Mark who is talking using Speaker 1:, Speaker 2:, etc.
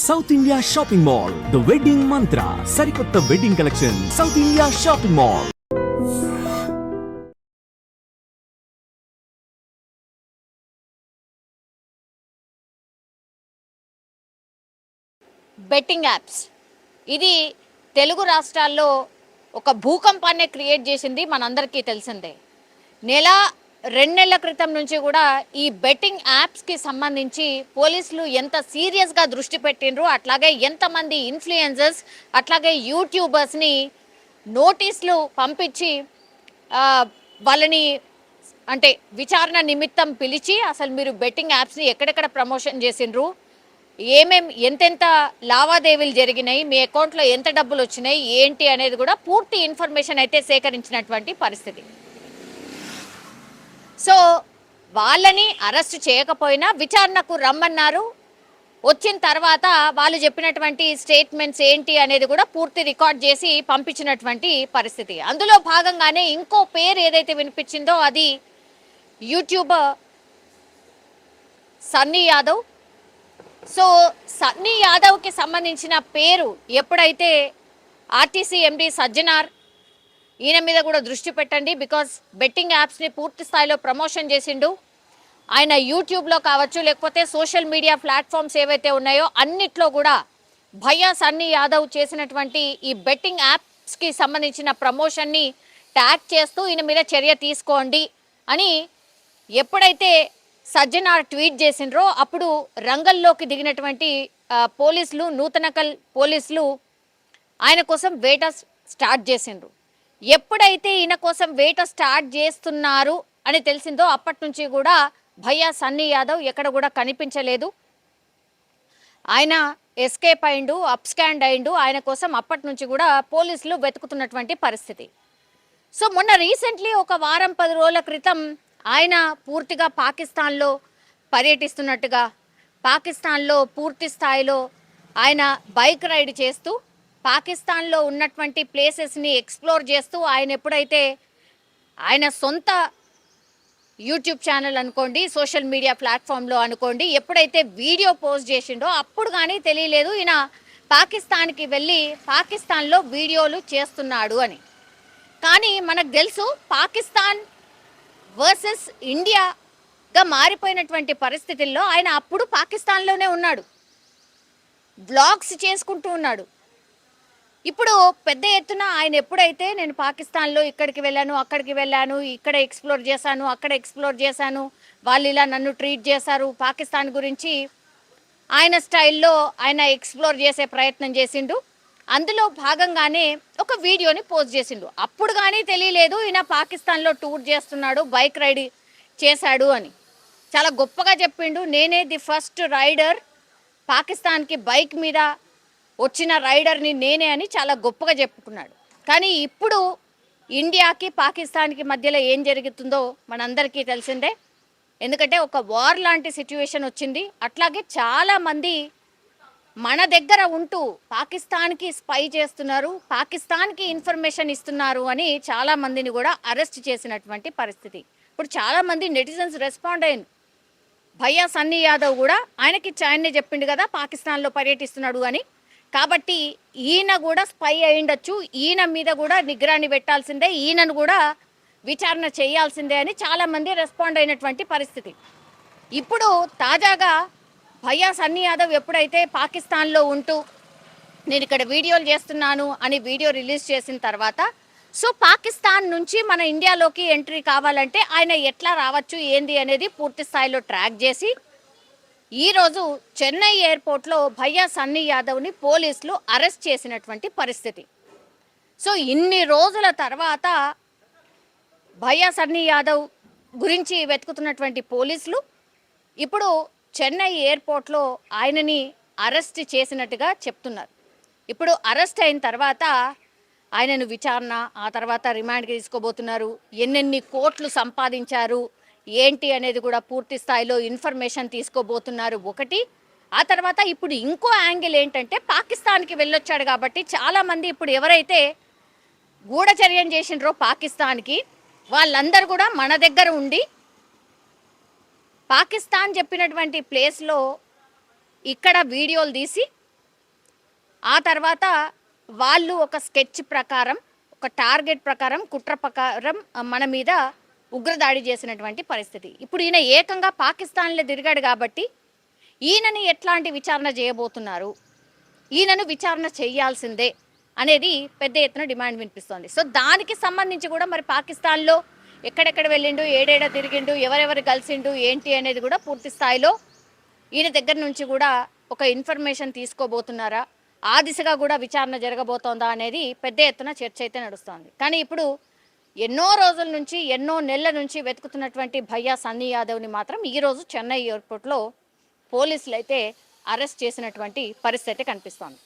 Speaker 1: South India shopping mall, the wedding మంత్ర, సరికొత్త wedding collection, south India shopping mall.
Speaker 2: Betting apps ఇది తెలుగు రాష్ట్రాల్లో ఒక భూకంపాన్ని create చేసింది మనందరికీ తెలిసిందే. రెండు నెలల క్రితం నుంచి కూడా ఈ బెట్టింగ్ యాప్స్కి సంబంధించి పోలీసులు ఎంత సీరియస్గా దృష్టి పెట్టినరు, అట్లాగే ఎంతమంది ఇన్ఫ్లుయెన్సర్స్ అట్లాగే యూట్యూబర్స్ని నోటీసులు పంపించి వాళ్ళని అంటే విచారణ నిమిత్తం పిలిచి అసలు మీరు బెట్టింగ్ యాప్స్ని ఎక్కడెక్కడ ప్రమోషన్ చేసిండ్రు, ఎంతెంత లావాదేవీలు జరిగినాయి, మీ అకౌంట్లో ఎంత డబ్బులు వచ్చినాయి ఏంటి అనేది కూడా పూర్తి ఇన్ఫర్మేషన్ అయితే సేకరించినటువంటి పరిస్థితి. సో వాళ్ళని అరెస్ట్ చేయకపోయినా విచారణకు రమ్మన్నారు. వచ్చిన తర్వాత వాళ్ళు చెప్పినటువంటి స్టేట్మెంట్స్ ఏంటి అనేది కూడా పూర్తి రికార్డ్ చేసి పంపించినటువంటి పరిస్థితి. అందులో భాగంగానే ఇంకో పేరు ఏదైతే వినిపించిందో అది యూట్యూబర్ సన్నీ యాదవ్. సో సన్నీ యాదవ్కి సంబంధించిన పేరు ఎప్పుడైతే ఆర్టీసీ ఎండి సజ్జనార్ ఈయన మీద కూడా దృష్టి పెట్టండి, బికాస్ బెట్టింగ్ యాప్స్ని పూర్తి స్థాయిలో ప్రమోషన్ చేసిండు. ఆయన యూట్యూబ్లో కావచ్చు లేకపోతే సోషల్ మీడియా ప్లాట్ఫామ్స్ ఏవైతే ఉన్నాయో అన్నిట్లో కూడా భయ్యా సన్నీ యాదవ్ చేసినటువంటి ఈ బెట్టింగ్ యాప్స్కి సంబంధించిన ప్రమోషన్ని ట్యాగ్ చేస్తూ ఈయన మీద చర్య తీసుకోండి అని ఎప్పుడైతే సజ్జనార్ ట్వీట్ చేసిండ్రో అప్పుడు రంగంలోకి దిగినటువంటి పోలీసులు, నూతనకల్ పోలీసులు ఆయన కోసం వేట స్టార్ట్ చేసిండ్రు. ఎప్పుడైతే ఈయన కోసం వేట స్టార్ట్ చేస్తున్నారు అని తెలిసిందో అప్పటి నుంచి కూడా భయ్యా సన్నీ యాదవ్ ఎక్కడ కూడా కనిపించలేదు. ఆయన ఎస్కేప్ అయిండు, అప్స్కాండ్ అయిండు. ఆయన కోసం అప్పటి నుంచి కూడా పోలీసులు వెతుకుతున్నటువంటి పరిస్థితి. సో మొన్న రీసెంట్లీ ఒక వారం 10 రోజుల క్రితం ఆయన పూర్తిగా పాకిస్తాన్లో పర్యటిస్తున్నట్టుగా, పాకిస్తాన్లో పూర్తి స్థాయిలో ఆయన బైక్ రైడ్ చేస్తూ పాకిస్తాన్లో ఉన్నటువంటి ప్లేసెస్ని ఎక్స్ప్లోర్ చేస్తూ ఆయన ఎప్పుడైతే ఆయన సొంత యూట్యూబ్ ఛానల్ అనుకోండి, సోషల్ మీడియా ప్లాట్ఫామ్లో అనుకోండి, ఎప్పుడైతే వీడియో పోస్ట్ చేసిండో అప్పుడు కానీ తెలియలేదు ఈయన పాకిస్తాన్కి వెళ్ళి పాకిస్తాన్లో వీడియోలు చేస్తున్నాడు అని. కానీ మనకు తెలుసు పాకిస్తాన్ వర్సెస్ ఇండియాగా మారిపోయినటువంటి పరిస్థితుల్లో ఆయన అప్పుడు పాకిస్తాన్లోనే ఉన్నాడు, బ్లాగ్స్ చేసుకుంటూ ఉన్నాడు. ఇప్పుడు పెద్ద ఎత్తున ఆయన ఎప్పుడైతే నేను పాకిస్తాన్లో ఇక్కడికి వెళ్ళాను, అక్కడికి వెళ్ళాను, ఇక్కడ ఎక్స్ప్లోర్ చేశాను, అక్కడ ఎక్స్ప్లోర్ చేశాను, వాళ్ళు ఇలా నన్ను ట్రీట్ చేశారు, పాకిస్తాన్ గురించి ఆయన స్టైల్లో ఆయన ఎక్స్ప్లోర్ చేసే ప్రయత్నం చేసిండు. అందులో భాగంగానే ఒక వీడియోని పోస్ట్ చేసిండు. అప్పుడు కానీ తెలియలేదు ఈయన పాకిస్తాన్లో టూర్ చేస్తున్నాడు, బైక్ రైడ్ చేశాడు అని. చాలా గొప్పగా చెప్పిండు, నేనే ది ఫస్ట్ రైడర్, పాకిస్తాన్కి బైక్ మీద వచ్చిన రైడర్ని నేనే అని చాలా గొప్పగా చెప్పుకున్నాడు. కానీ ఇప్పుడు ఇండియాకి పాకిస్తాన్కి మధ్యలో ఏం జరుగుతుందో మనందరికీ తెలిసిందే. ఎందుకంటే ఒక వార్ లాంటి సిచ్యువేషన్ వచ్చింది. అట్లాగే చాలామంది మన దగ్గర ఉంటూ పాకిస్తాన్కి స్పై చేస్తున్నారు, పాకిస్తాన్కి ఇన్ఫర్మేషన్ ఇస్తున్నారు అని చాలామందిని కూడా అరెస్ట్ చేసినటువంటి పరిస్థితి. ఇప్పుడు చాలామంది నెటిజన్స్ రెస్పాండ్ అయ్యారు. భయ్యా సన్నీ యాదవ్ కూడా ఆయనకి ఆయన్నే చెప్పిండు కదా పాకిస్తాన్లో పర్యటిస్తున్నాడు అని. కాబట్టి ఈయన కూడా స్పై అయ్యుండొచ్చు, ఈయన మీద కూడా నిగ్రహాన్ని పెట్టాల్సిందే, ఈయనను కూడా విచారణ చేయాల్సిందే అని చాలామంది రెస్పాండ్ అయినటువంటి పరిస్థితి. ఇప్పుడు తాజాగా భయ్యా సన్నీ యాదవ్ ఎప్పుడైతే పాకిస్తాన్లో ఉంటూ నేను ఇక్కడ వీడియోలు చేస్తున్నాను అని వీడియో రిలీజ్ చేసిన తర్వాత సో పాకిస్తాన్ నుంచి మన ఇండియాలోకి ఎంట్రీ కావాలంటే ఆయన ఎట్లా రావచ్చు ఏంది అనేది పూర్తి స్థాయిలో ట్రాక్ చేసి ఈరోజు చెన్నై ఎయిర్పోర్ట్లో భయ్యా సన్నీ యాదవ్ని పోలీసులు అరెస్ట్ చేసినటువంటి పరిస్థితి. సో ఇన్ని రోజుల తర్వాత భయ్యా సన్నీ యాదవ్ గురించి వెతుకుతున్నటువంటి పోలీసులు ఇప్పుడు చెన్నై ఎయిర్పోర్ట్లో ఆయనని అరెస్ట్ చేసినట్టుగా చెప్తున్నారు. ఇప్పుడు అరెస్ట్ అయిన తర్వాత ఆయనను విచారణ, ఆ తర్వాత రిమాండ్కి తీసుకోబోతున్నారు. ఎన్నెన్ని కోట్లు సంపాదించారు ఏంటి అనేది కూడా పూర్తి స్థాయిలో ఇన్ఫర్మేషన్ తీసుకోబోతున్నారు ఒకటి. ఆ తర్వాత ఇప్పుడు ఇంకో యాంగిల్ ఏంటంటే పాకిస్తాన్కి వెళ్ళొచ్చాడు కాబట్టి చాలామంది ఇప్పుడు ఎవరైతే గూఢచర్యం చేసిండ్రో పాకిస్తాన్కి వాళ్ళందరూ కూడా మన దగ్గర ఉండి పాకిస్తాన్ చెప్పినటువంటి ప్లేస్లో ఇక్కడ వీడియోలు తీసి ఆ తర్వాత వాళ్ళు ఒక స్కెచ్ ప్రకారం, ఒక టార్గెట్ ప్రకారం, కుట్ర ప్రకారం మన మీద ఉగ్రదాడి చేసినటువంటి పరిస్థితి. ఇప్పుడు ఈయన ఏకంగా పాకిస్తాన్లో తిరిగాడు కాబట్టి ఈయనని ఎట్లాంటి విచారణ చేయబోతున్నారు, ఈయనను విచారణ చేయాల్సిందే అనేది పెద్ద ఎత్తున డిమాండ్ వినిపిస్తోంది. సో దానికి సంబంధించి కూడా మరి పాకిస్తాన్లో ఎక్కడెక్కడ వెళ్ళిండు, ఏడేడ తిరిగిండు, ఎవరెవరు కలిసిండు ఏంటి అనేది కూడా పూర్తి స్థాయిలో ఈయన దగ్గర నుంచి కూడా ఒక ఇన్ఫర్మేషన్ తీసుకోబోతున్నారా, ఆ దిశగా కూడా విచారణ జరగబోతోందా అనేది పెద్ద ఎత్తున చర్చ అయితే నడుస్తోంది. కానీ ఇప్పుడు ఎన్నో రోజుల నుంచి, ఎన్నో నెలల నుంచి వెతుకుతున్నటువంటి భయ్యా సన్నీ యాదవ్ని మాత్రం ఈరోజు చెన్నై ఎయిర్పోర్ట్లో పోలీసులు అయితే అరెస్ట్ చేసినటువంటి పరిస్థితి కనిపిస్తోంది.